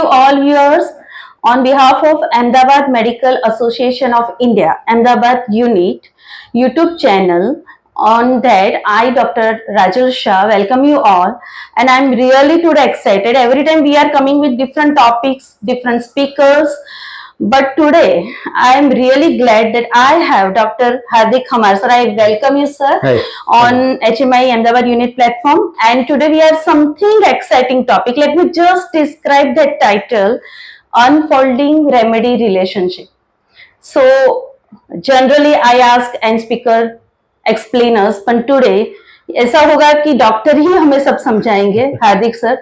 you all viewers. On behalf of Ahmedabad Medical Association of India, Ahmedabad Unit YouTube channel, on that I, Dr. Rajul Shah, welcome you all, and I'm really today excited. Every time we are coming with different topics, different speakers, but today I am really glad that I have Dr. Hardik Khamar. Sir, I welcome you, sir, on HMAI Ahmedabad Unit platform. And today we have something exciting topic. Let me just describe that title: Unfolding Remedy Relationship. So generally I ask and speaker explainers, but today ऐसा होगा कि doctor ही हमें सब समझाएंगे. हार्दिक sir,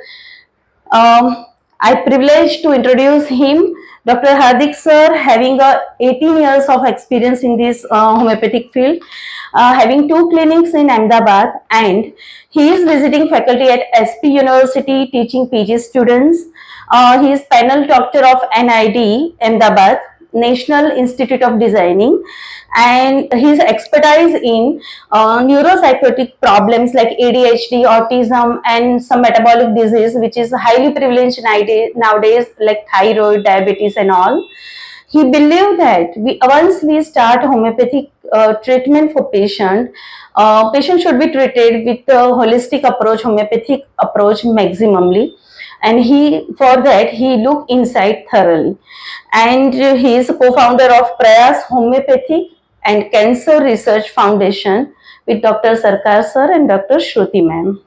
I privilege to introduce him. Dr. Hardik sir, having 18 years of experience in this homeopathic field, having 2 clinics in Ahmedabad, and he is visiting faculty at SP University teaching PG students. He is panel doctor of NID Ahmedabad, National Institute of Designing, and his expertise in neuropsychotic problems like ADHD, autism, and some metabolic disease which is highly prevalent nowadays, like thyroid, diabetes and all. He believed that once we start homeopathic treatment for patient should be treated with a holistic approach, homeopathic approach maximally. And for that he looked inside thoroughly, and he is co-founder of Prayas Homeopathic and Cancer Research Foundation with Dr. Sarkar sir and Dr. Shruti ma'am.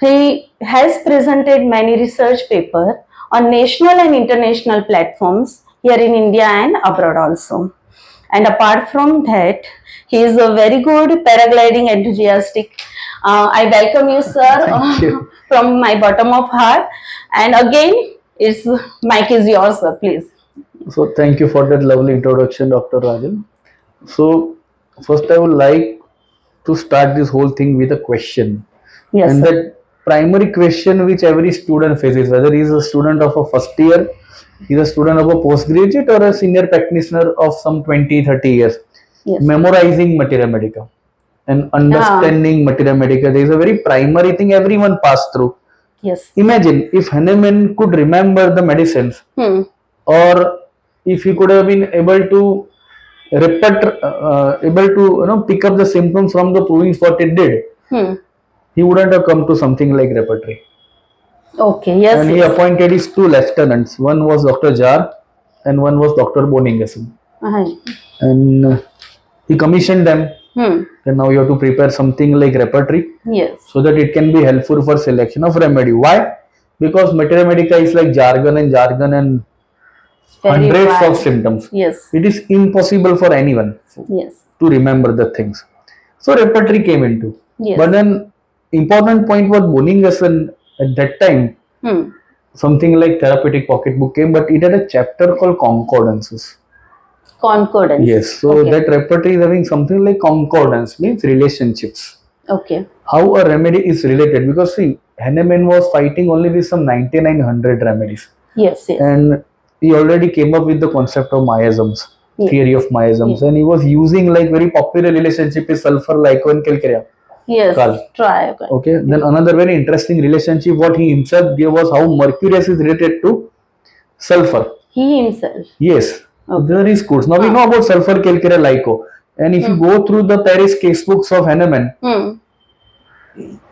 He has presented many research papers on national and international platforms here in India and abroad also. And apart from that, he is a very good paragliding enthusiastic. I welcome you, sir, from my bottom of heart. And again, mic is yours, sir, please. So thank you for that lovely introduction, Dr. Rajan. So first I would like to start this whole thing with a question. Yes, and sir. That primary question which every student faces, whether he is a student of a first year, he is a student of a postgraduate or a senior practitioner of some 20-30 years, yes, memorizing materia medica and understanding materia medica, there is a very primary thing everyone passed through. Yes. Imagine if Hahnemann could remember the medicines, or if he could have been able to pick up the symptoms from the provings what it did, he wouldn't have come to something like repertory. Okay, yes. And he appointed his 2 lieutenants. One was Dr. Jar and one was Dr. Boningason. And he commissioned them. And now you have to prepare something like repertory. Yes. So that it can be helpful for selection of remedy. Why? Because materia medica is like jargon and hundreds of symptoms. Yes. It is impossible for anyone to remember the things. So repertory came into. Yes. But then important point was Boningason at that time. Something like therapeutic pocketbook came, but it had a chapter called concordances. Concordance. Yes. So that repertory is having something like concordance, means relationships. Okay. How a remedy is related, because see, Hahnemann was fighting only with some 9900 remedies. Yes, yes. And he already came up with the concept of miasms, theory of miasms, and he was using like very popular relationship is sulfur, lyco and calcarea. Yes, try. Okay, then another very interesting relationship what he himself gave was how mercurius is related to sulfur. He himself? Yes. There is course. Now we know about sulfur, calcarea, lyco. And if you go through the Paris casebooks of Hahnemann,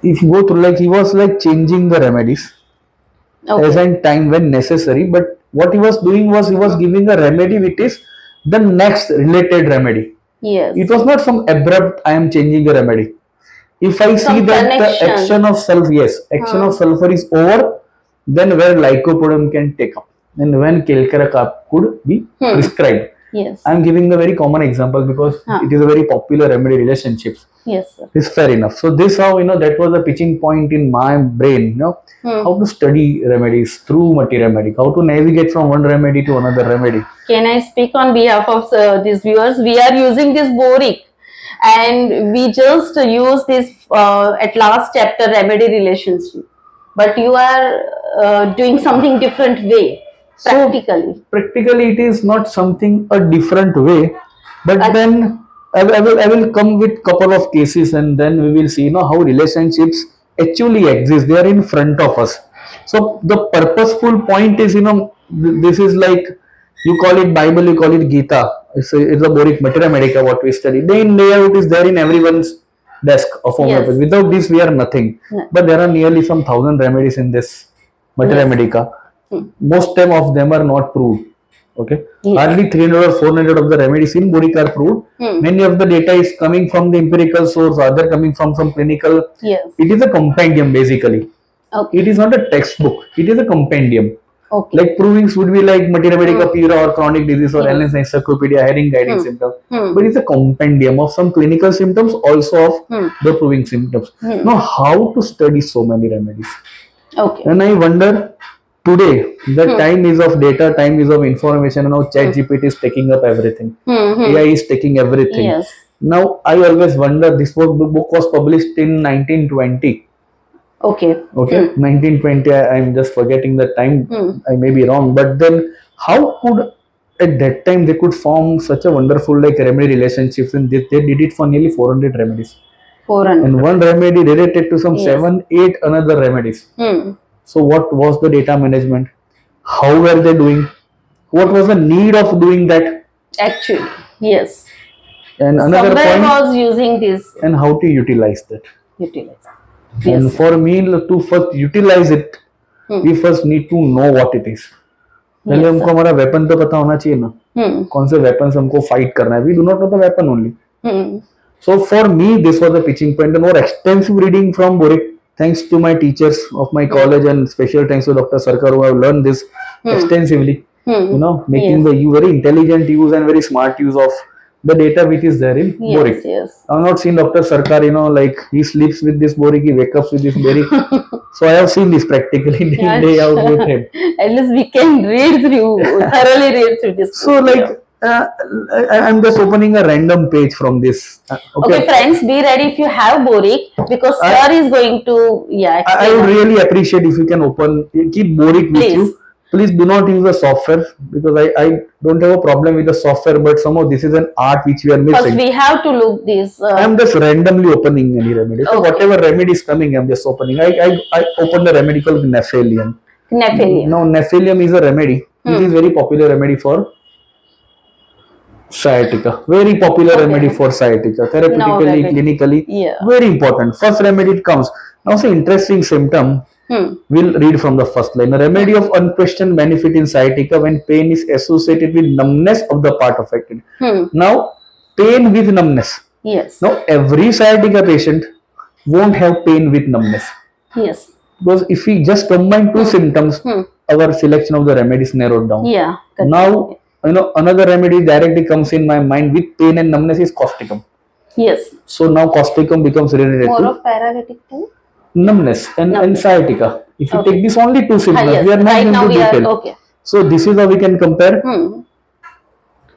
if you go through, like, he was like changing the remedies as in time when necessary, but what he was doing was he was giving a remedy which is the next related remedy. Yes. It was not some abrupt I am changing a remedy. If I see that the action of sulfur, action of sulfur is over, then where lycopodium can take up and when calcarea could be prescribed. Yes. I am giving a very common example because it is a very popular remedy relationships. Yes, sir. It's fair enough. So this how, that was the pitching point in my brain, how to study remedies through materia medica, how to navigate from one remedy to another remedy. Can I speak on behalf of these viewers? We are using this Boericke, and we just use this at last chapter remedy relationship. But you are doing something different way. Practically. So, practically it is not something a different way, but then I will come with couple of cases and then we will see how relationships actually exist. They are in front of us. So the purposeful point is, this is like, you call it Bible, you call it Gita. It's a Boericke Materia Medica what we study. Day in day out is there in everyone's desk of homeopathy. Yes. Without this, we are nothing. No. But there are nearly some 1,000 remedies in this Materia Yes. Medica. Most time of them are not proved. Okay, Yes. hardly 300 or 400 of the remedies in Boericke are proved. Many of the data is coming from the empirical source, other coming from some clinical. Yes. It is a compendium basically. Okay. It is not a textbook. It is a compendium. Okay. Like provings would be like Materia Medica Pura or chronic disease or Yes. Allen's encyclopedia having guiding symptoms. Hmm. But it's a compendium of some clinical symptoms, also of the proving symptoms. Now, how to study so many remedies? Okay. And I wonder, today the time is of data, time is of information. Now ChatGPT is taking up everything. AI is taking everything. Yes. Now I always wonder, this book was published in 1920. Okay. 1920. I'm just forgetting the time. I may be wrong, but then how could at that time they could form such a wonderful like remedy relationships, and they did it for nearly 400 remedies. 400. And one remedy related to some Yes. 7-8 another remedies. So what was the data management? How were they doing? What was the need of doing that? Actually, yes. And another Somewhere point, was using this and how to utilize that. utilize. And Yes. for me to first utilize it, we first need to know what it is. पहले Yes, हमको हमारा weapon तो पता होना चाहिए ना, कौन से वेपन से हमको फाइट करना है. We do not know the weapon only. So for me, this was a pitching point. The more extensive reading from Boericke, thanks to my teachers of my college, and special thanks to Dr. Sarkar, who have learned this extensively. Making Yes. the very intelligent use and very smart use of the data which is there in Yes, Boericke. yes. I've not seen Dr. Sarkar, like he sleeps with this Boericke, he wakes up with this Boericke. So I have seen this practically day in, day out with him. At least we can read through, thoroughly read through this. So like, I'm just opening a random page from this. Okay, friends, be ready if you have Boericke, because sir is going to I explain. would really appreciate if you can keep Boericke with Please. you. Please do not use the software, because I don't have a problem with the software, but somehow this is an art which we are First, missing. we have to look this. I'm just randomly opening any remedy. So Okay. whatever remedy is coming, I'm just opening. I opened a remedy called Nephelium. Nephelium. Now Nephelium is a remedy which is very popular remedy for sciatica. Very popular remedy for sciatica. Therapeutically, remedy. clinically, Yeah. very important. First remedy it comes. Now say interesting symptom. We'll read from the first line. A remedy of unquestioned benefit in sciatica when pain is associated with numbness of the part affected. Now, pain with numbness. Yes. Now, every sciatica patient won't have pain with numbness. Yes. Because if we just combine two symptoms, our selection of the remedies narrowed down. Yeah. correct. Now, another remedy directly comes in my mind with pain and numbness is causticum. Yes. So now causticum becomes related More to of paralytic too. numbness and sciatica. If you take these only two symptoms, Yes. we are not Right now into we detail. are okay. So this is how we can compare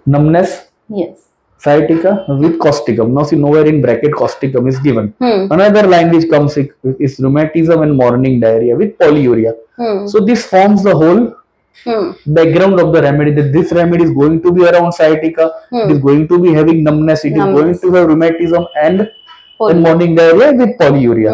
numbness, Yes. sciatica with causticum. Now see, nowhere in bracket causticum is given. Another line which comes is rheumatism and morning diarrhea with polyuria. So this forms the whole background of the remedy, that this remedy is going to be around sciatica, it is going to be having numbness, it is going to have rheumatism and morning diarrhea with polyuria.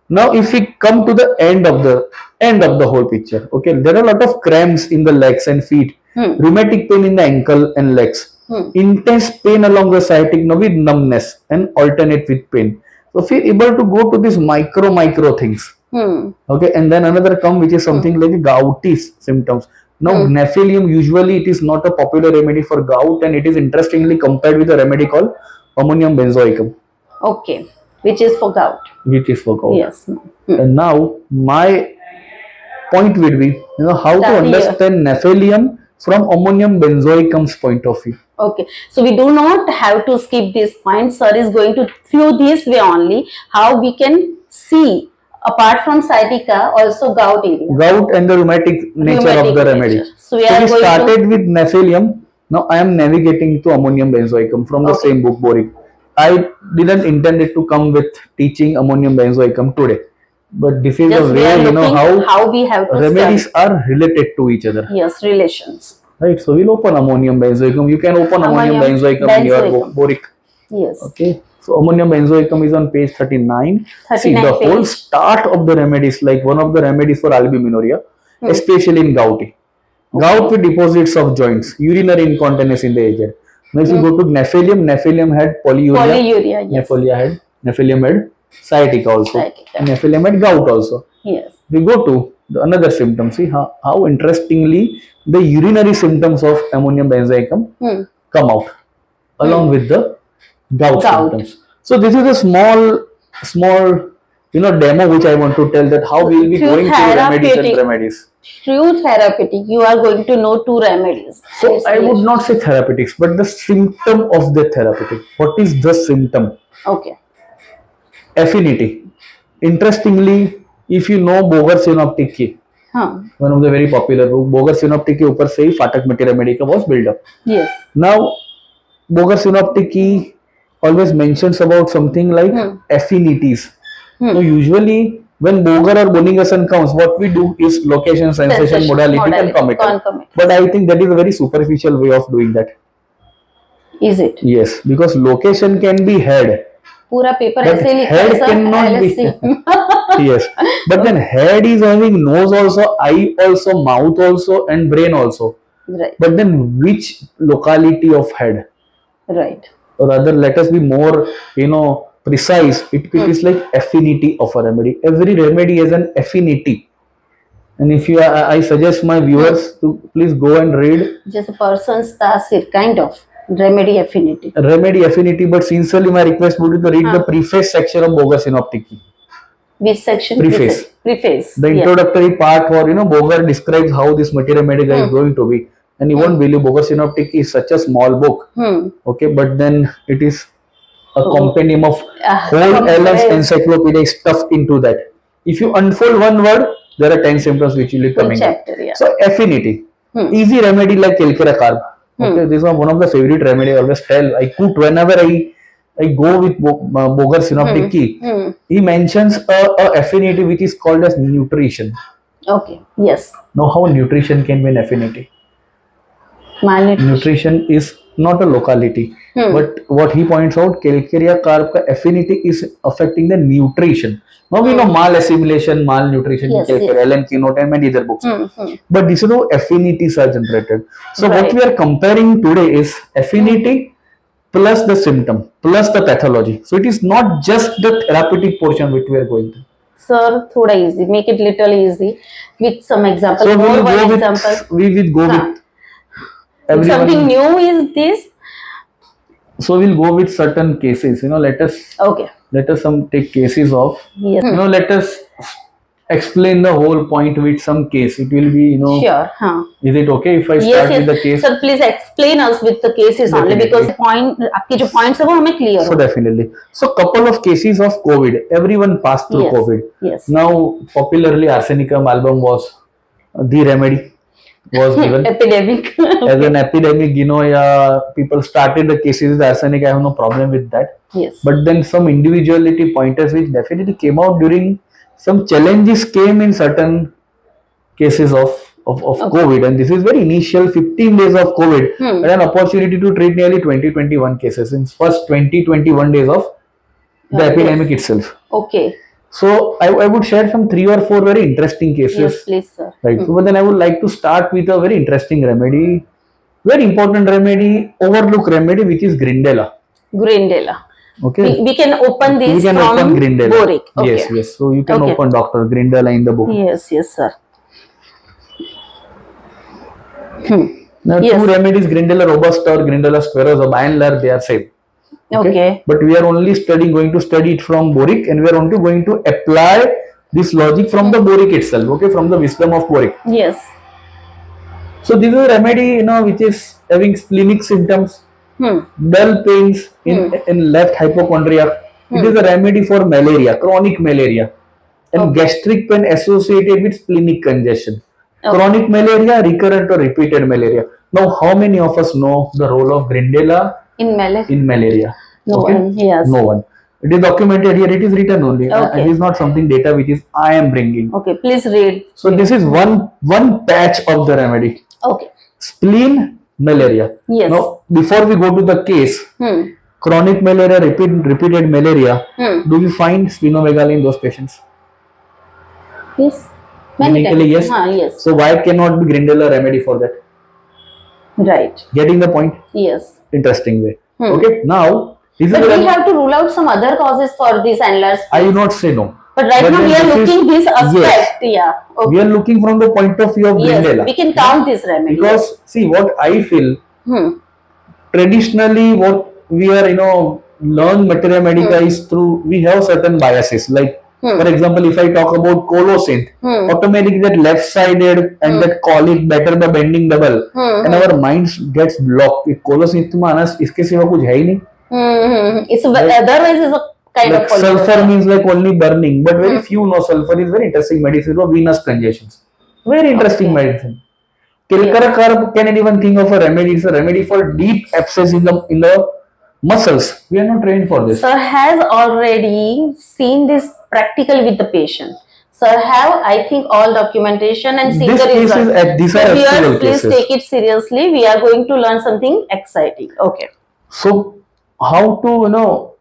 Now if we come to the end of the whole picture, okay, there are a lot of cramps in the legs and feet, rheumatic pain in the ankle and legs, intense pain along the sciatic nerve with numbness and alternate with pain. So if we're able to go to these micro things, okay, and then another come which is something like gouty symptoms. Now Nephelium, usually it is not a popular remedy for gout, and it is interestingly compared with a remedy called ammonium benzoicum. Okay. Which is for gout. Which is for gout. Yes. And now my point would be, how to understand Nephelium from ammonium benzoicum's point of view. Okay. So we do not have to skip this point. Sir is going to through this way only how we can see, apart from sciatica, also gout area. Gout and the rheumatic nature of the remedy. So we started with Nephelium. Now I am navigating to ammonium benzoicum from the same book, Boericke. I didn't intend it to come with teaching ammonium benzoicum today, but this is Just the way how we have to remedies study. are related to each other. Yes, relations. Right. So we'll open ammonium benzoicum. You can open ammonium benzoicum in your book, Boericke. Yes. Okay. So ammonium benzoicum is on page 39. See, the whole start of the remedies, like one of the remedies for albuminuria, especially in gouty. Gout with deposits of joints, urinary incontinence in the aged. Now if you go to Nephilium had polyuria. Yes. Nephilium had sciatica also. And Nephilium had gout also. Yes. We go to the another symptom. See how interestingly the urinary symptoms of ammonium benzoicum come out along with the gout symptoms. So this is a small demo which I want to tell that how we will be going through remedies and remedies. Through therapeutic, you are going to know 2 remedies. So I would not say therapeutics, but the symptom of the therapeutic. What is the symptom? Okay. Affinity. Interestingly, if you know Boger synoptic, one of the very popular book, Boger synoptic के ऊपर से ही फाटक मिट्टी remedy का was build up. Yes. Now, Boger synoptic always mentions about something like affinities. So usually when Boger or Bonningerson comes, what we do is location, sensation, modality, concomitant. But I think that is a very superficial way of doing that. Is it? Yes, because location can be head. Pura paper but head cannot be. Yes, but then head is having nose also, eye also, mouth also, and brain also. Right. But then which locality of head? Right. Or rather, let us be more, precise. It is like affinity of a remedy. Every remedy has an affinity. And if you, I suggest my viewers to please go and read. Just a person's tasir, kind of. Remedy affinity. Remedy affinity, but sincerely my request would be to read the preface section of Boger synoptic. Which section? Preface. The introductory part where, Boger describes how this material medica is going to be. And you won't believe Boger synoptic is such a small book. Okay, but then it is a compendium of whole Allen's encyclopedia stuffed into that. If you unfold one word, there are 10 symptoms which will be coming up. So affinity. Easy remedy like Kelkera carb. Okay, this is one of the favorite remedy I always tell. I cook whenever I go with Boger synoptic key. He mentions a affinity which is called as nutrition. Okay. Yes. Now how nutrition can be an affinity? Malnutrition. Nutrition is not a locality. But what he points out, Calcarea carb ka affinity is affecting the nutrition. Now we know mal assimilation, malnutrition, Ellen keynote and many other books. But this is how affinities are generated. So what we are comparing today is affinity plus the symptom, plus the pathology. So it is not just the therapeutic portion which we are going to. Sir, thoda easy. Make it little easy with some examples. So we will go with everyone. Something new is this? So we'll go with certain cases. Let us take cases of. Yes. Let us explain the whole point with some case. It will be, Sure. Is it okay if I start with the case? Sir, please explain us with the cases only because आपके जो points है वो हमें clear हो. So definitely. So couple of cases of COVID. Everyone passed through COVID. Yes. Now popularly arsenicum album was the remedy. Was given epidemic as an epidemic, people started the cases with arsenic. I have no problem with that. Yes. But then some individuality pointers which definitely came out during some challenges came in certain cases of COVID, and this is very initial 15 days of COVID and an opportunity to treat nearly 20-21 cases in first 20-21 days of the epidemic itself. Okay. So I would share some 3 or 4 very interesting cases. Yes, please, sir. Right. So, but then I would like to start with a very interesting remedy, very important remedy, overlooked remedy, which is Grindelia. Okay. We can open this from Boericke. Okay. Yes. So you can open Dr. Grindelia in the book. Yes, sir. Now, 2 remedies, Grindelia robusta or Grindelia squarosa, by and large, they are same. Okay. But we are only going to study it from Boericke, and we are only going to apply this logic from the Boericke itself, okay, from the wisdom of Boericke. Yes. So this is a remedy, which is having splenic symptoms, dull pains in left hypochondria. It is a remedy for malaria, chronic malaria, and gastric pain associated with splenic congestion. Chronic malaria, recurrent or repeated malaria. Now, how many of us know the role of Grindelia in malaria? No one. Yes. No one. It is documented here. It is written only. It is not something data which is I am bringing. Okay, please read. So this is one patch of the remedy. Okay. Spleen, malaria. Yes. Now, before we go to the case, chronic malaria, repeated malaria, do we find splenomegaly in those patients? Yes. Many Clinically, times. yes. Yes. So why cannot be Grindelia remedy for that? Right. Getting the point? Yes. Interesting way. Okay. Now, this But is we have to rule out some other causes for this annular I will not say no. But right now we are looking this aspect. Yes. Yeah. Okay. We are looking from the point of view of Yes, Grindelia. we can count this remedy. Because see what I feel. Traditionally, what we are learn materia medica is through we have certain biases. Like for example, if I talk about colocynth, automatically that left-sided and that colic better by bending double, and our minds gets blocked. If colocynth में आना इसके सिवा कुछ है ही नहीं. It's otherwise is a kind like of sulfur means like only burning, but very few know sulfur is very interesting medicine for venous congestions. Very interesting medicine. Kilkara can anyone think of a remedy? It's a remedy for deep abscess in the muscles. We are not trained for this. Sir has already seen this practically with the patient. Sir have, I think, all documentation and see the result. These are actual please cases. Take it seriously. We are going to learn something exciting. Okay. So, how to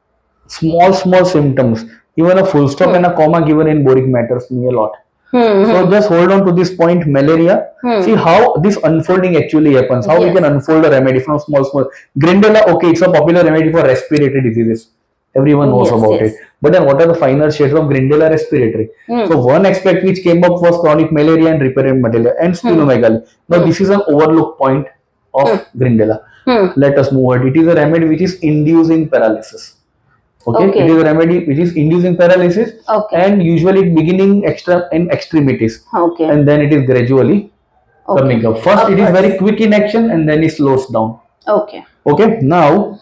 small symptoms, even a full stop and a comma given in Boericke matters me a lot. So just hold on to this point, malaria. See how this unfolding actually happens. How we can unfold a remedy from small. Grindelia, okay, it's a popular remedy for respiratory diseases. Everyone knows about it. But then what are the finer shades of Grindelia respiratory? So one aspect which came up was chronic malaria and repeated malaria and splenomegaly. Now this is an overlooked point of Grindelia. Let us move on. It is a remedy which is inducing paralysis. Okay. It is a remedy which is inducing paralysis and usually beginning in extremities. And then it is gradually coming up. First it is very quick in action and then it slows down. Okay. Now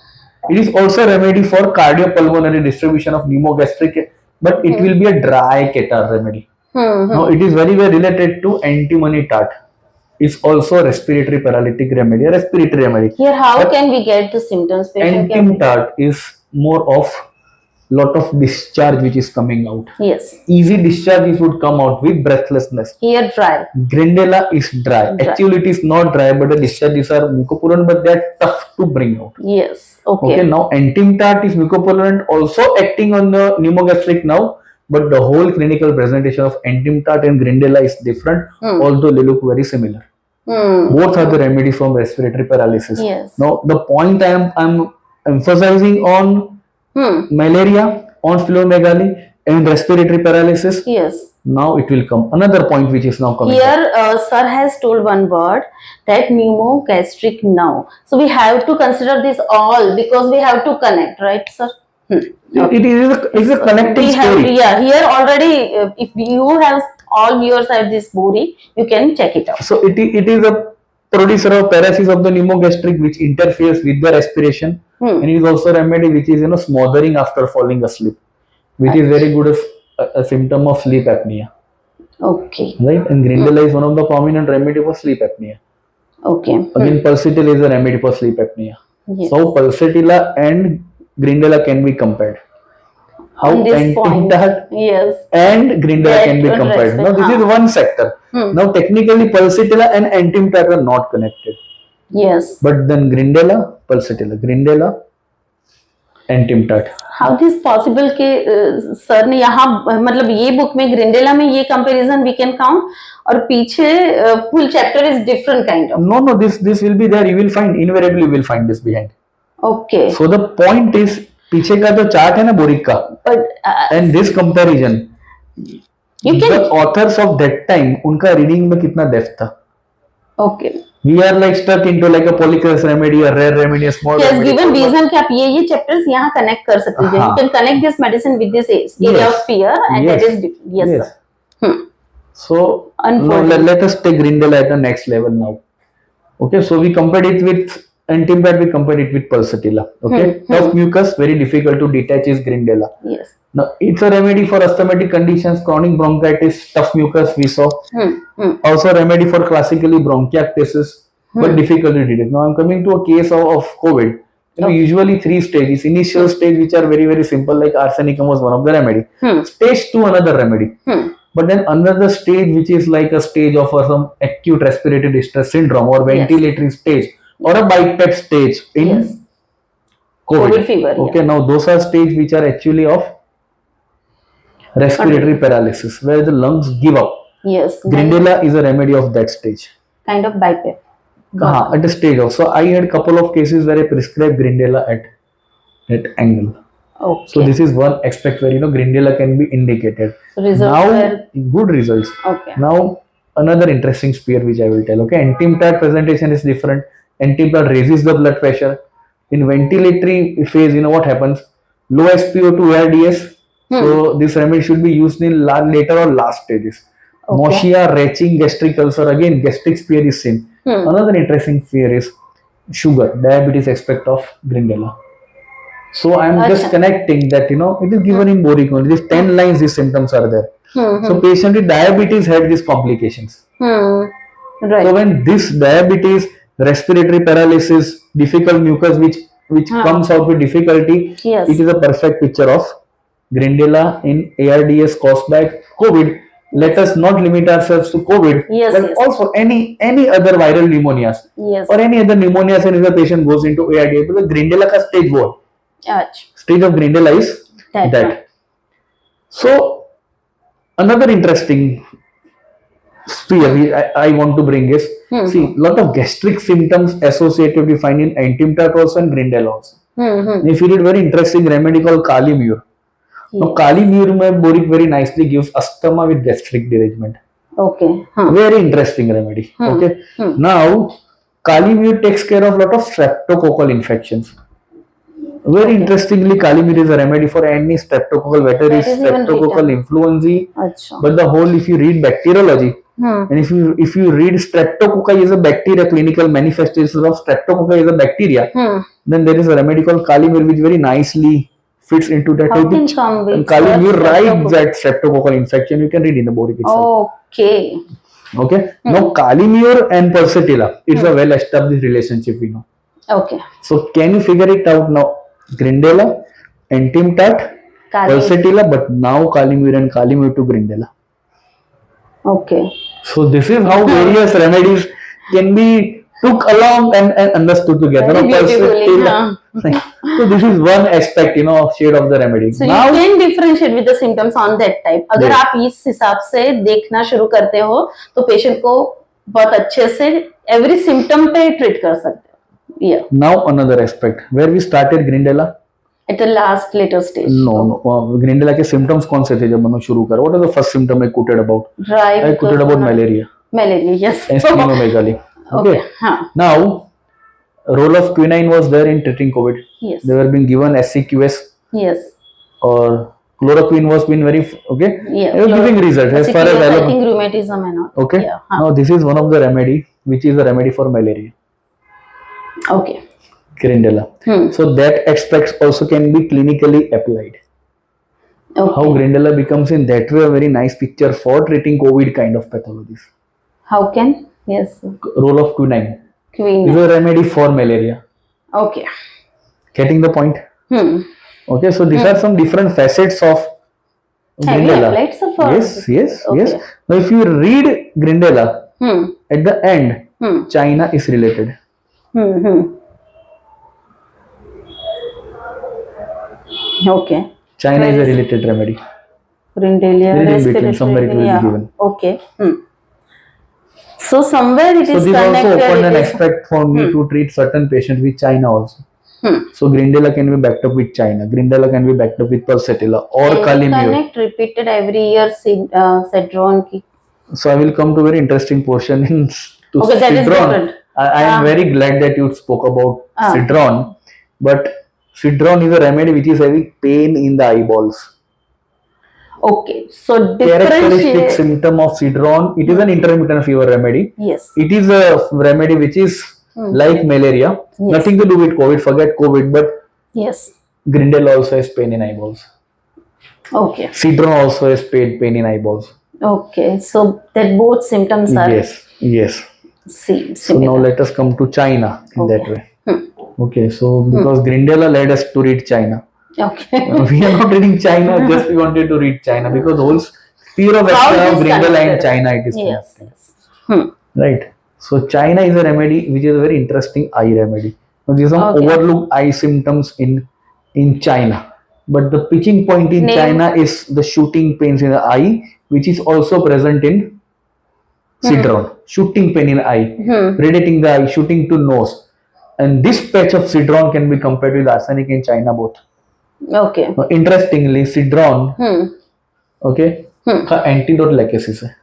it is also a remedy for cardiopulmonary distribution of pneumogastric, but it will be a dry catarrh remedy. Now it is very related to antimony tart. It's also a respiratory paralytic remedy, a respiratory remedy. Here, how can we get the symptoms? Antimony tart is more of lot of discharge which is coming out. Yes. Easy discharge which would come out with breathlessness. Here dry. Grindelia is dry. Actually it is not dry, but the discharges are mucopurulent, but they are tough to bring out. Yes. Okay. Now antimtart is mucopurulent, also acting on the pneumogastric now, but the whole clinical presentation of antimtart and Grindelia is different, although they look very similar. Both are the remedies from respiratory paralysis. Yes. Now the point I am emphasizing on malaria, on splenomegaly and respiratory paralysis. Yes. Now it will come. Another point which is now coming. Here, sir has told one word that pneumogastric now. So we have to consider this all because we have to connect, right, sir? It is a connecting story. Here already, if you have all viewers have this Boericke, you can check it out. So it is a producer of paralysis of the pneumogastric which interferes with the respiration. And it is also a remedy which is smothering after falling asleep, which is very good as a symptom of sleep apnea. Okay. Right, and Grindelia is one of the prominent remedy for sleep apnea. Okay. Again, pulsatilla is a remedy for sleep apnea. Yes. So pulsatilla and Grindelia can be compared. How antimtart and Grindelia can be compared. Now this is one sector. Now technically pulsatilla and antimtart are not connected. Yes. But then Grindelia, pulsatilla, antimtart. How this possible के sir ने यहाँ मतलब ये book में Grindelia में ये comparison we can count और पीछे full chapter is different kind of. No, this will be there. You will find invariably you will find this behind. Okay. So the point is पीछे का जो chart है ना Boericke का and this comparison. The authors of that time उनका reading में कितना depth था. Okay. We are like stuck into like a polycrus remedy, a rare remedy, a small remedy. He has given reason कि आप ये chapters यहाँ connect कर सकते हैं. You can connect this medicine with this area of fear and that is different. Yes, sir. So now let us take Grindelia at the next level now. Okay, so we compared it with antimtart, we compared it with pulsatilla. Okay, tough mucus, very difficult to detach is Grindelia. Yes. Now it's a remedy for asthmatic conditions, chronic bronchitis, tough mucus we saw. Also a remedy for classically bronchiectasis, but difficult to detect. Now I'm coming to a case of COVID. Usually 3 stages. Initial stage which are very simple, like arsenicum was one of the remedy. Stage 2 another remedy. But then another stage which is like a stage of some acute respiratory distress syndrome or ventilatory stage or a biped stage in COVID fever. Okay, now those are stage which are actually of respiratory paralysis, where the lungs give up. Yes. Grindelia is a remedy of that stage. Kind of bypass. At the stage of. So I had couple of cases where I prescribed Grindelia at that angle. Okay. So this is one aspect where Grindelia can be indicated. So results good results. Okay. Now another interesting spear which I will tell. Okay, antimplat presentation is different. Antimplat raises the blood pressure. In ventilatory phase, what happens? Low SpO2 ARDS. So this remedy should be used in later or last stages. Okay. Nausea, retching, gastric ulcer. Again, gastric spear is same. Another interesting spear is sugar, diabetes aspect of Grindelia. So I am just connecting that it is given in Boericke. These 10 lines, these symptoms are there. So patient with diabetes had these complications. Right. So when this diabetes, respiratory paralysis, difficult mucus which comes out with difficulty, it is a perfect picture of Grindelia in ARDS caused by COVID. Let us not limit ourselves to COVID, but also any other viral pneumonias or any other pneumonias, and if the patient goes into ARDS, because Grindelia ka stage what? Stage of Grindelia is that. So another interesting spear I want to bring is see lot of gastric symptoms associated we find in antimplat also and Grindelia also. If you read very interesting remedy called Kali Mur. Now Kali Mur Boericke very nicely gives asthma with gastric derangement. Okay. Very interesting remedy. Okay. Now Kali Mur takes care of lot of streptococcal infections. Very interestingly, Kali Mur is a remedy for any streptococcal, whether it is streptococcal influenza. But the whole, if you read bacteriology, and if you read streptococci is a bacteria, clinical manifestation of streptococci is a bacteria, then there is a remedy called Kali Mur which very nicely fits into that. And Kali Mur writes that streptococcal infection. You can read in the Boericke itself. Okay. Now Kali Mur and Pulsatilla, it's a well-established relationship we know. Okay. So can you figure it out now? Grindelia, antimplat, Pulsatilla, but now Kali Mur and Kali Mur to Grindelia. Okay. So this is how various remedies can be took along and understood together. So this is one aspect, shade of the remedy. So now, you can differentiate with the symptoms on that type. अगर आप इस हिसाब से देखना शुरू करते हो, तो पेशेंट को बहुत अच्छे से every symptom पे treat कर सकते हो. Yeah. Now another aspect where we started Grindelia. At the last later stage. No. Grindelia के symptoms कौन से थे जब मैंने शुरू करा? What was the first symptom I quoted about? Right. I quoted about malaria. Malaria, yes. And splenomegaly. Okay. Now, role of quinine was there in treating COVID. Yes. They were being given SCQS. Yes. Or chloroquine was being very okay. Yeah. They were giving result as far as I think rheumatism and all. Okay. Yeah. Now this is one of the remedy which is a remedy for malaria. Okay. Grindelia. So that aspects also can be clinically applied. Okay. How Grindelia becomes in that way a very nice picture for treating COVID kind of pathologies. How can? Yes. Role of quinine. Quinine is a remedy for malaria. Okay. Getting the point? Okay, so these are some different facets of Grindelia. Yes. Now if you read Grindelia, at the end, China is related. Okay. China is a related remedy. Grindelia, somewhere it will be given. Okay. So somewhere it is connected. So this also opened an aspect for me to treat certain patients with China also. So Grindelia can be backed up with China. Grindelia can be backed up with Pulsatilla or Kali Mur. Connect repeated every year Cedron ki. So I will come to a very interesting portion in okay, that is different. I am very glad that you spoke about Cedron, but Cedron is a remedy which is having pain in the eyeballs. Okay, so characteristic symptom of Cedron, it is an intermittent fever remedy. Yes. It is a remedy which is like malaria, nothing to do with COVID, forget COVID, but yes, Grindelia also has pain in eyeballs. Okay. Cedron also has pain in eyeballs. Okay, so that both symptoms are yes. See, so now let us come to China in that way. Okay, so because Grindelia led us to read China. Okay. We are not reading China, just we wanted to read China because whole sphere of action of Grindelia and China it is. Yes. Right. So China is a remedy which is a very interesting eye remedy. These are some Okay. overlooked eye symptoms in China. But the pitching point in Name. China is the shooting pains in the eye, which is also present in Cedron. Shooting pain in the eye, predating the eye, shooting to nose. And this patch of Cedron can be compared with arsenic in China both. Okay. Now, interestingly, Cedron, okay, का antidote lachesis है.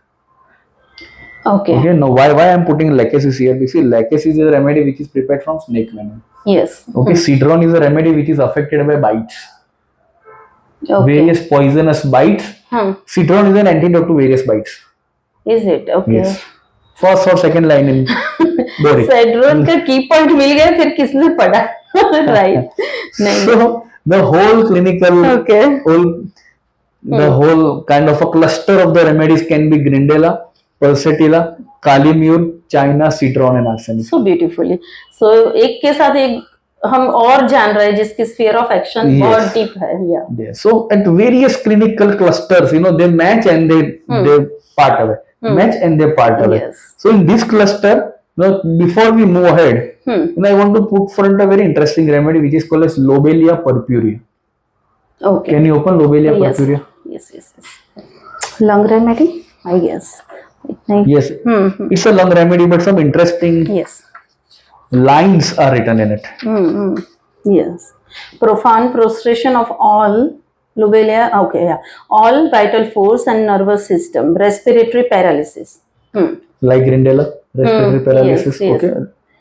Okay. Okay, now why I'm putting lachesis here? You see, lachesis is a remedy which is prepared from snake venom. Yes. Okay, Cedron is a remedy which is affected by bites. Okay. Various poisonous bites. Cedron is an antidote to various bites. Is it? Okay. Yes. First or second line in Boericke. Cedron का की point मिल गया फिर किसने पढ़ा? Right. नहीं. So the whole clinical, Okay. the whole kind of a cluster of the remedies can be Grindelia, Pulsatilla, Calimure, China, Cedron and arsenic. So beautifully. So एक के साथ एक हम और जान रहे हैं जिसकी sphere of action बहुत deep है. Yeah. Yeah. So at various clinical clusters, they match and they part away. Match and they part away. Yes. So in this cluster, before we move ahead, I want to put front a very interesting remedy which is called as Lobelia purpurea. Okay. Can you open Lobelia purpurea? Yes. Lung remedy, I guess. Yes. It's a lung remedy, but some interesting lines are written in it. Yes. Profound prostration of all Lobelia, all vital force and nervous system, respiratory paralysis. Like Grindelia, respiratory paralysis. Yes. Okay,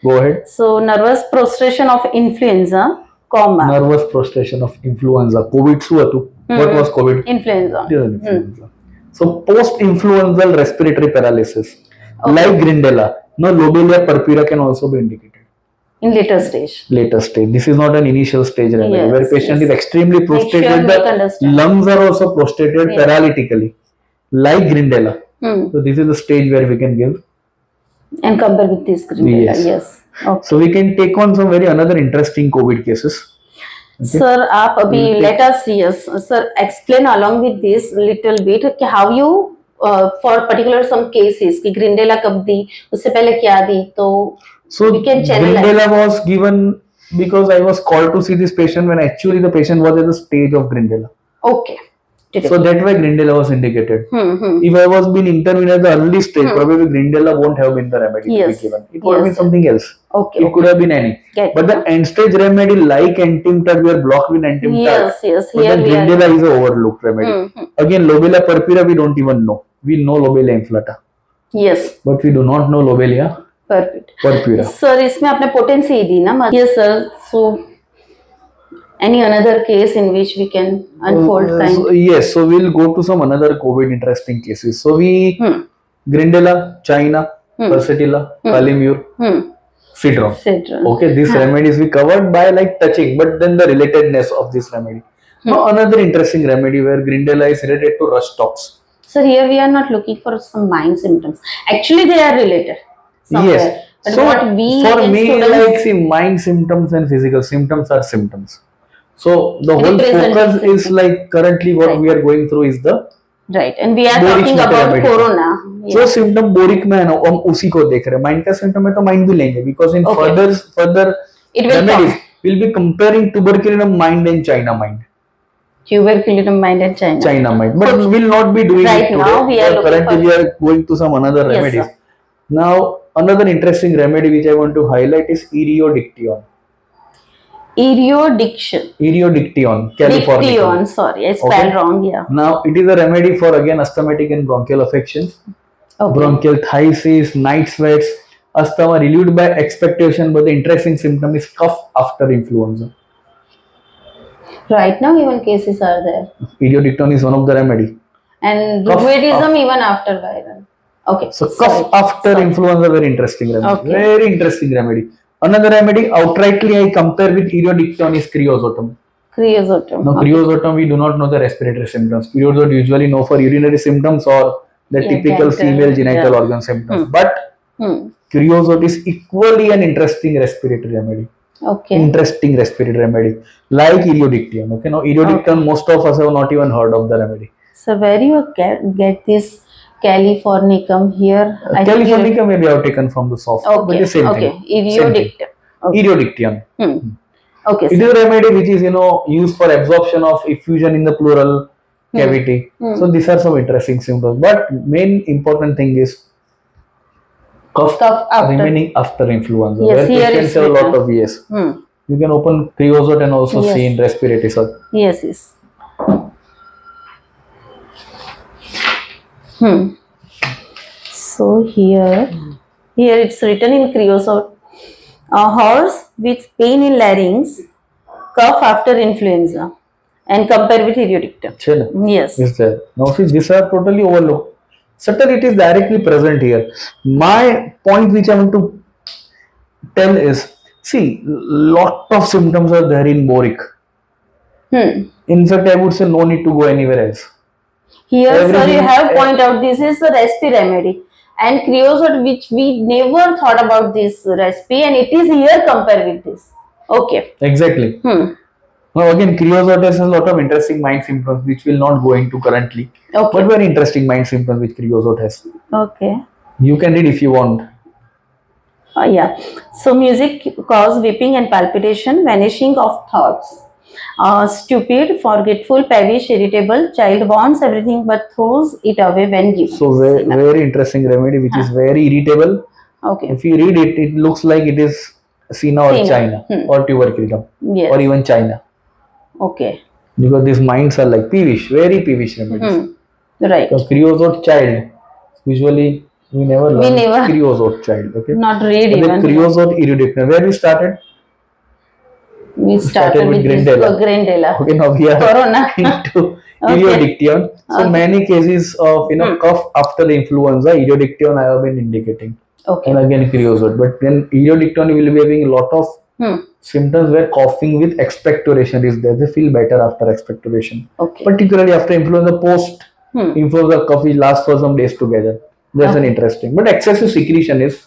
go ahead. So nervous prostration of influenza, nervous prostration of influenza. COVID શું હતું? What was COVID? Influenza. Influenza. So post-influenzal respiratory paralysis, like Grindelia. No, Lobelia purpurea can also be indicated. In later stage. Later stage. This is not an initial stage remedy where patient is extremely prostrated. The lungs are also prostrated paralytically, like Grindelia. So this is the stage where we can give. And compare with this Grindelia. Yes. Okay. So we can take on some very another interesting COVID cases. Okay. Sir, आप अभी let us see us. Sir, explain along with this little bit कि how you for particular some cases कि Grindelia कब दी, उससे पहले क्या दी, तो so Grindelia was given because I was called to see this patient when actually the patient was at the stage of Grindelia. Okay. So that way Grindelia was indicated. If I was being intervened at the early stage, probably Grindelia won't have been the remedy to be given. It would have been something else. Okay. It could have been any. But the end stage remedy like Antimtar, we are blocked with Antimtar. Yes. But then Grindelia is an overlooked remedy. Again, Lobelia purpurea we don't even know. We know Lobelia inflata. Yes. But we do not know Lobelia purpurea. Sir, इसमें आपने potency ही दी ना? Yes, sir. So any another case in which we can unfold yes, so we'll go to some another COVID interesting cases. So we Grindelia, China, Pulsatilla, Calimure, Cedron. Okay, these remedies we covered by like touching, but then the relatedness of this remedy. Now another interesting remedy where Grindelia is related to rust tox. So here we are not looking for some mind symptoms. Actually, they are related. Somewhere. Yes. But so for me, like see, mind symptoms and physical symptoms are symptoms. So the whole focus is like currently what we are going through is the and we are talking about corona. So symptom Boericke में है ना हम उसी को देख रहे हैं. Mind का symptom है तो mind भी लेंगे because in further remedies we'll be comparing tuberculin mind and China mind. Tuberculin mind and China mind, but we will not be doing it today. Now we are currently we are going to some another remedies. Now another interesting remedy which I want to highlight is Eriodiction. Eriodiction, California. Sorry, I spelled wrong. Yeah. Now it is a remedy for again asthmatic and bronchial affections. Bronchiectasis, night sweats, asthma relieved by expectoration, but the interesting symptom is cough after influenza. Right now, even cases are there. Eriodiction is one of the remedy. And rheumatism even after viral. Okay. So cough after influenza, very interesting remedy. Okay. Very interesting remedy. Another remedy, outrightly I compare with Eriodiction is creosotum. Now creosotum, we do not know the respiratory symptoms. Creosotum usually know for urinary symptoms or the typical female genital organ symptoms. But creosotum is equally an interesting respiratory remedy. Interesting respiratory remedy. Like Eriodiction. Okay. Now Eriodiction, most of us have not even heard of the remedy. So where you get this Californicum here? Californicum maybe I have taken from the soft, but the same thing. Eriodiction. Okay. Iriodiction. Okay. It is a remedy which is used for absorption of effusion in the pleural cavity. So these are some interesting symptoms. But main important thing is cough after. remaining after influenza. Yes, where here patients is have a lot written. of yes. You can open creosote and also Yes. see in respiratory. Sir. Yes, yes. So here it's written in creosote. A horse with pain in larynx, cough after influenza, and compare with iriodiction. Yes. Is there. Now see, these are totally overlooked. Subtle, it is directly present here. My point which I want to tell is, see, lot of symptoms are there in Boericke. In fact, I would say no need to go anywhere else. Here, sir, you have point out this is a recipe remedy. And creosote, which we never thought about this recipe, and it is here compared with this. Okay. Exactly. Now again, creosote has a lot of interesting mind symptoms which we'll not go into currently. Okay. But very interesting mind symptoms which creosote has. Okay. You can read if you want. Yeah. So music cause weeping and palpitation, vanishing of thoughts. Stupid, forgetful, peevish, irritable. Child wants everything but throws it away when given. So very interesting remedy which is very irritable. Okay. If you read it, it looks like it is Sina or China or tuberculum or even China. Okay. Because these minds are like peevish, very peevish remedies. Right. Because creosote child, usually we never learn creosote child. Okay. Not read even. The creosote iridium. Where we started? We started with Grindelia. Okay, now we are into iridiction. So many cases of cough after the influenza, iridiction I have been indicating. Okay. And again creosote. But then iridiction will be having a lot of symptoms where coughing with expectoration is there. They feel better after expectoration. Okay. Particularly after influenza, post-influenza cough will last for some days together. That's an interesting. But excessive secretion is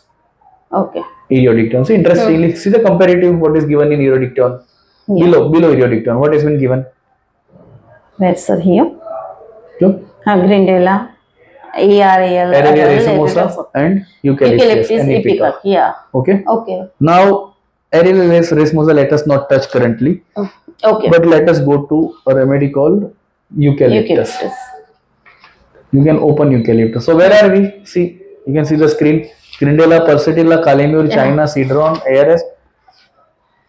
iridiction. So interestingly, see the comparative what is given in iridiction. Below iridiction, what has been given? Where sir here? Grindelia. ARAL, racemosa and eucalyptus epica. Yeah. Okay. Okay. Now, ARAL racemosa let us not touch currently. Okay. But let us go to a remedy called eucalyptus. You can open eucalyptus. So where are we? See, you can see the screen. Grindelia, Persitilla, Calamure, China, Cedron, ARS,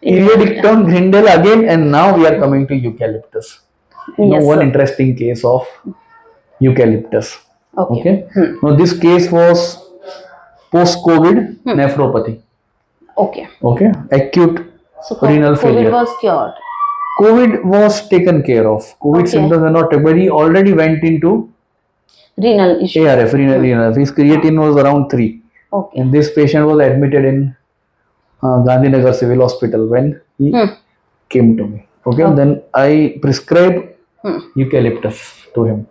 Iridiction, Grindelia again, and now we are coming to eucalyptus. Yes, one interesting case of eucalyptus. Okay. Now this case was post-COVID nephropathy. Okay. Okay. Acute renal failure. COVID was cured. COVID was taken care of. COVID symptoms are not taken, but he already went into renal issues. ARF, renal. His creatinine was around 3. Okay. And this patient was admitted in Gandhinagar Civil Hospital when he came to me. Okay. Then I prescribed eucalyptus to him.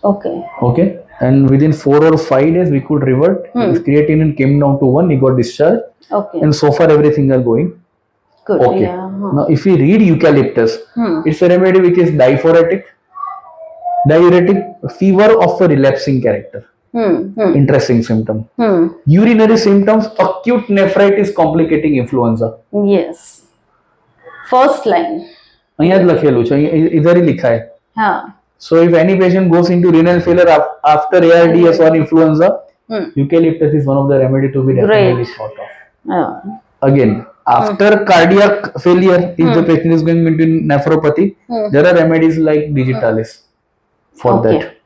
Okay. Okay. And within 4 or 5 days, we could revert. His creatinine came down to 1. He got discharged. Okay. And so far, everything is going good. Okay. Yeah. Now, if we read eucalyptus, it's a remedy which is diuretic, fever of a relapsing character. Interesting symptom. Urinary symptoms, acute nephritis complicating influenza. Yes. First line. અહીંયા જ લખેલું છે, ઇધર ही लिखा है. हाँ. So if any patient goes into renal failure after ARDS or influenza, eucalyptus is one of the remedy to be definitely thought of. Again, after cardiac failure, if the patient is going into nephropathy, there are remedies like digitalis for that.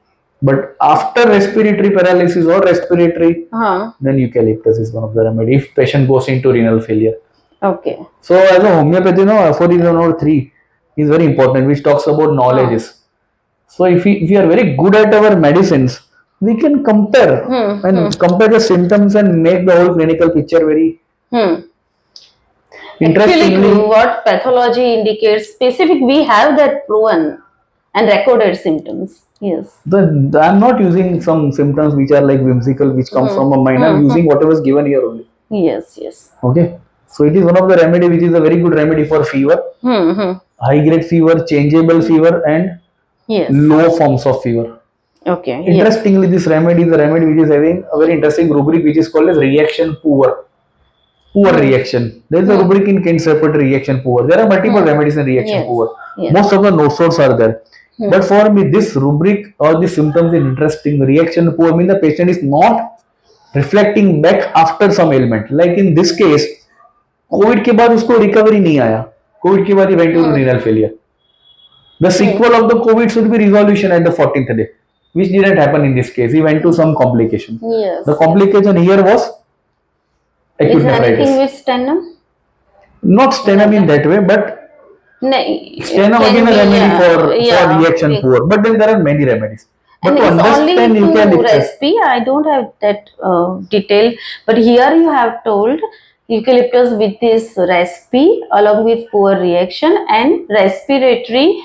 But after respiratory paralysis or respiratory, then eucalyptus is one of the remedy if patient goes into renal failure. Okay. So as a homeopathy, aphorism number 3 is very important, which talks about knowledges. So if we are very good at our medicines, we can compare and compare the symptoms and make the whole clinical picture very interestingly. Actually, what pathology indicates specific, we have that proven and recorded symptoms. Yes. I'm not using some symptoms which are like whimsical, which come from a mind. I'm using whatever is given here only. Yes, yes. Okay. So it is one of the remedy which is a very good remedy for fever, high grade fever, changeable fever, and low forms of fever. Okay. Interestingly, this remedy is a remedy which is having a very interesting rubric which is called as reaction poor. poor reaction. There is a rubric in Kent Separatory reaction poor. There are multiple remedies in reaction poor. Most of the notes are there. But for me, this rubric or the symptoms is interesting. Reaction poor means the patient is not reflecting back after some ailment. Like in this case, COVID के बाद उसको recovery नहीं आया. COVID के बाद he went to renal failure. The sequel of the COVID should be resolution at the 14th day, which didn't happen in this case. He went to some complication. Yes. The complication here was acute Is there anything nephritis. with sternum? Not sternum in that way, but sternum again a remedy for reaction poor. But then there are many remedies. But And to it's understand only to eucalyptus, recipe. I don't have that detail, but here you have told eucalyptus with this recipe along with poor reaction and respiratory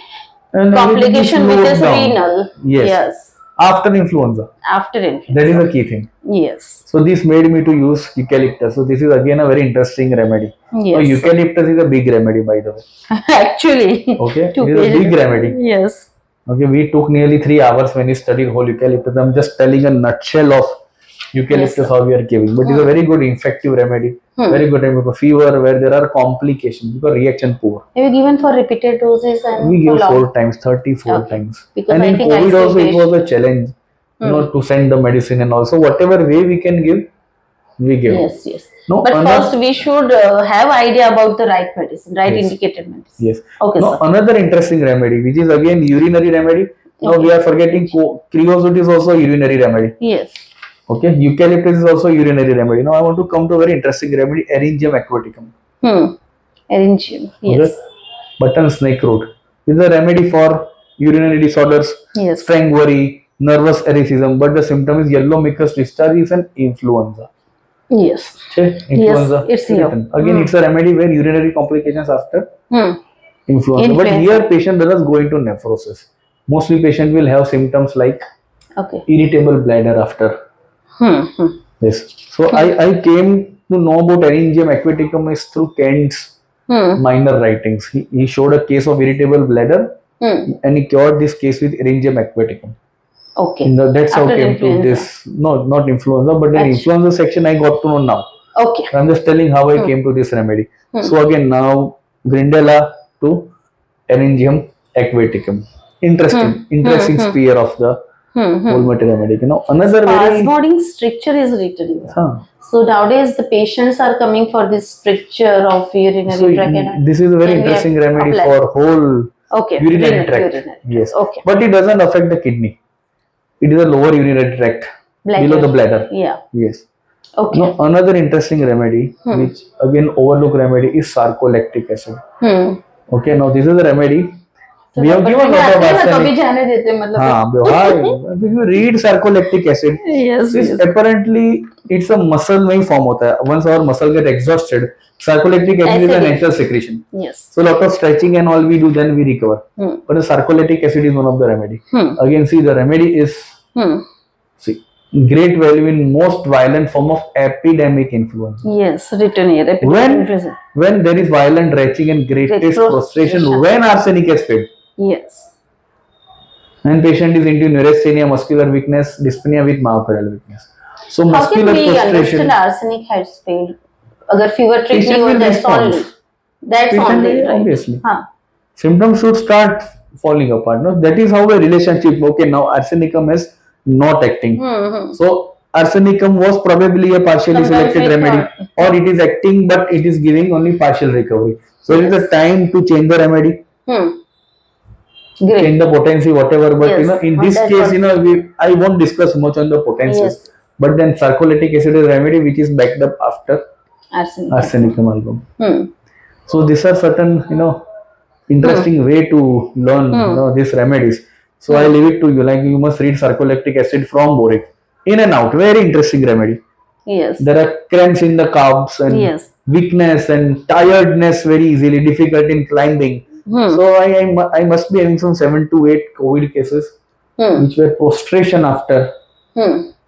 and complication with this down. renal. Yes. After influenza. After influenza. That is the key thing. Yes. So this made me to use eucalyptus. So this is again a very interesting remedy. Yes. So eucalyptus is a big remedy, by the way. Actually. Okay. It is a big remedy. Yes. Okay. We took nearly 3 hours when we studied whole eucalyptus. I'm just telling a nutshell of eucalyptus how we are giving. But it's a very good effective remedy. Very good remedy for fever where there are complications because reaction poor. Have you given for repeated doses and we give for 4 times, 34 times. Because and I in think COVID also it isolation- was a challenge, you know, to send the medicine and also whatever way we can give, we give. Yes, yes. No, But first we should have idea about the right medicine, right indicated medicine. Yes. Okay, Now sir. another interesting remedy, which is again urinary remedy. Now we are forgetting creosote is also urinary remedy. Yes. Okay, eucalyptus is also urinary remedy. Now I want to come to a very interesting remedy, Eryngium aquaticum. Eryngium. Yes. Okay? Button snake root. This is a remedy for urinary disorders, Yes. strength worry, nervous erythema, but the symptom is yellow mucus discharge is an influenza. Yes. Okay? Influenza. it's here. Again, it's a remedy where urinary complications after influenza. But here patient doesn't go into nephrosis. Mostly patient will have symptoms like irritable bladder after. Yes. So I came to know about Eryngium aquaticum is through Kent's minor writings. He showed a case of irritable bladder and he cured this case with Eryngium aquaticum. Okay. That's how I came to this. No, not influenza, but then influenza section I got to know now. Okay. I'm just telling how I came to this remedy. So again, now Grindelia to Eryngium aquaticum. Interesting sphere of the whole remedy. You know, another very spasmodic stricture is written. So nowadays the patients are coming for this stricture of urinary tract. This is a very interesting remedy for whole urinary tract. Yes. Okay. But it doesn't affect the kidney. It is a lower urinary tract below the bladder. Yeah. Yes. Okay. Now another interesting remedy, which again overlooked remedy, is sarcolactic acid. Okay. Now this is a remedy. We have given a lot of arsenic. If you read sarcolactic acid, apparently it's a muscle में form होता है. Once our muscle get exhausted, sarcolactic acid is a natural secretion. Yes. So a lot of stretching and all we do, then we recover. But the sarcolactic acid is one of the remedy. Again, see the remedy is great value in most violent form of epidemic influenza. Yes, written here. When there is violent retching and greatest prostration, when arsenic has failed. Yes. And patient is into neurasthenia, muscular weakness, dyspnea with myocardial weakness. So how muscular can we prostration. understand arsenic has failed? Agar fever treatment Patient will that's respond. only. That's Patient only, will, right? obviously. Symptoms should start falling apart. No? That is how a relationship. Okay, now arsenicum is not acting. So arsenicum was probably a partially selected remedy, or it is acting but it is giving only partial recovery. So it is a time to change the remedy. Change the potency, whatever. But you know, in this case, you know, I won't discuss much on the potencies. But then sarcolactic acid is a remedy which is backed up after arsenicum album. So these are certain, you know, interesting way to learn, you know, these remedies. So I leave it to you. Like you must read sarcolactic acid from Boericke. In and out, very interesting remedy. Yes. There are cramps in the calves and weakness and tiredness very easily, difficult in climbing. So I must be having some 7 to 8 COVID cases which were prostration after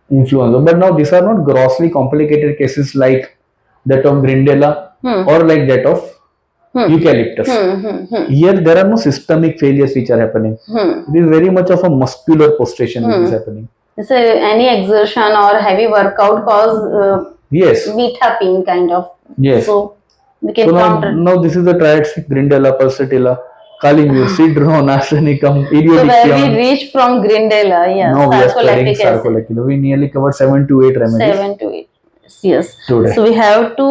influenza. But now these are not grossly complicated cases like that of Grindelia or like that of eucalyptus. Here there are no systemic failures which are happening. It is very much of a muscular prostration which is happening. So any exertion or heavy workout cause Yes. Metapine kind of. Yes. So we can So counter. now this is the triad Grindelia, Pulsatilla, Calimere, Cedron, Arsenicum, So where we Iriodicum. reach from Grindelia, yes, Now we are studying sarcolactic acid. sarcolactic. We nearly covered 7 to 8 remedies. 7 to 8. Yes. Today. So we have to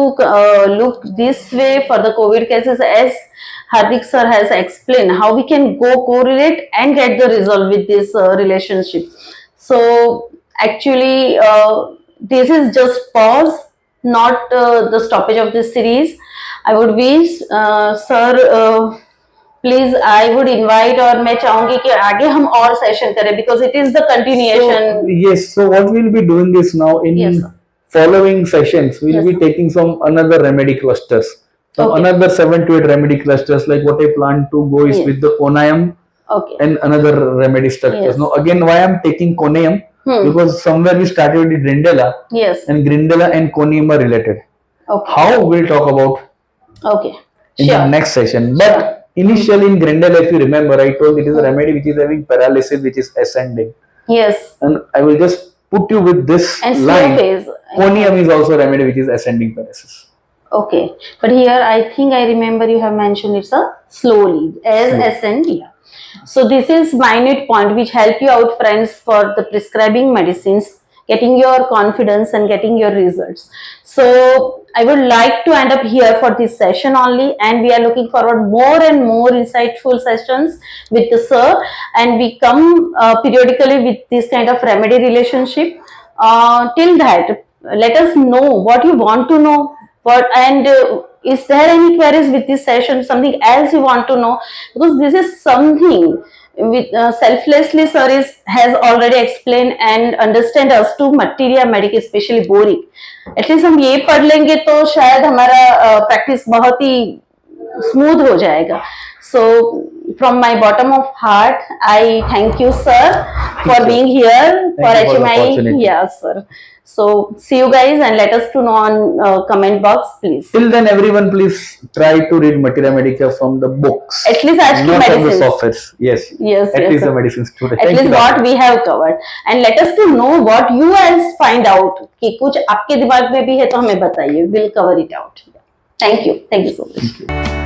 look this way for the COVID cases, as Hardik sir has explained how we can go correlate and get the result with this relationship. So actually, this is just pause, not the stoppage of this series. I would wish sir. Please I would invite और मैं चाहूंगी कि आगे हम और session करें because it is the continuation. Yes, so what we'll be doing this now in Yes, sir. following sessions, we'll Yes, be sir. taking some another remedy clusters. Some Okay. another 7 to 8 remedy clusters, like what I plan to go is Yes. with the conium Okay. and another remedy structures. Yes. Now again, why I'm taking conium? Because somewhere we started with Grindelia, Yes. and Grindelia and conium are related. Okay. How we'll talk about Okay. in Sure. the next session. But Sure. initially in Grindelia, if you remember, I told it is a remedy which is having paralysis, which is ascending. Yes. And I will just put you with this And slow line. phase. Conium is also a remedy which is ascending paralysis. Okay. But here I think I remember you have mentioned it's a slowly as Slow. ascend. Yeah. So this is minute point which help you out, friends, for the prescribing medicines, getting your confidence and getting your results. So I would like to end up here for this session only, and we are looking forward more and more insightful sessions with the sir, and we come periodically with this kind of remedy relationship. Till that, let us know what you want to know, what and is there any queries with this session, something else you want to know, because this is something with selflessly sir has already explained and understand us to materia medica, especially Boericke. At least हम ये पढ़ लेंगे तो शायद हमारा practice बहुत ही smooth हो जाएगा. So from my bottom of heart, I thank you, sir, for being here for HMAI. Yeah, sir. So see you guys, and let us to know on comment box, please. Till then, everyone, please try to read Materia Medica from the books. At least आज की not from the medicines. softwares. Yes. Yes. At yes, least sir. the medicines today. At Thank least you, what doctor. we have covered, and let us to know what you else find out कि कुछ आपके दिमाग में भी है तो हमें बताइए. We'll cover it out. Thank you so much. Thank you.